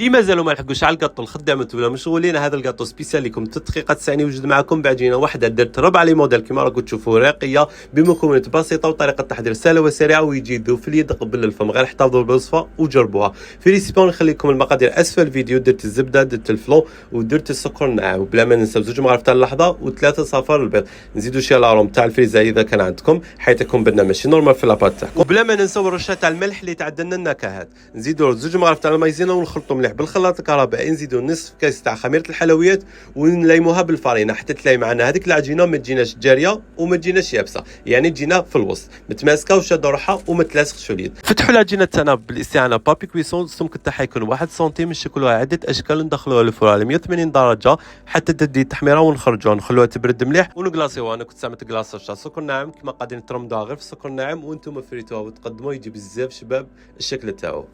اللي مازالوا ما لحقوش على الكاطو الخدامات ولا مشغولين، هذا الكاطو سبيسيال لكم 3 دقيقات ثاني يوجد معكم. بعجينه واحده درت ربع لي موديل كما راكم تشوفوا، راقيه بمكونات بسيطه وطريقه تحضير سهله وسريعه، ويجي يذوب في اليد قبل الفم. غير احتفظوا بالوصفه وجربوها. في ريسيبي نخلي لكم المقادير اسفل الفيديو. درت الزبده، درت الفلو، ودرت السكر الناعم، وبلا ما ننساو 2 مغارف تاع اللحظه و3 صفار البيض. نزيدوا شي لاروم تاع الفريزه اذا كان عندكم، حيت يكون بدنا ماشي نورمال في لاباط تاعكم. وبلا ما ننساو الرشه تاع الملح اللي تعدلنا النكهات. نزيدوا 2 مغارف تاع المايزينا ونخلطوا مليح بالخلاط الكهربائي. نزيدوا نصف كاس تاع خميره الحلويات ونليموها بالفرينه حتى تلاقي معنا هذيك العجينه ما تجيناش جاريه وما تجيناش يابسه، يعني تجينا في الوسط متماسكه وشاده روحها وما تلاصقش اليد. فتحوا العجينه تاعنا بالاستعانه بابي كويسون. السمك تاعها يكون 1 سنتيم. نشكلوها عده اشكال وندخلوها للفرن على 180 درجه حتى تدي التحميره، ونخرجوها نخلوها تبرد مليح ونكلاصيوها. انا كنت استعملت كلاصه تاع سكر ناعم، كما قاعدين ترمدوها غير في السكر ناعم وانتم فريتوها وتقدموا، يجي بزاف شباب الشكل تاعو.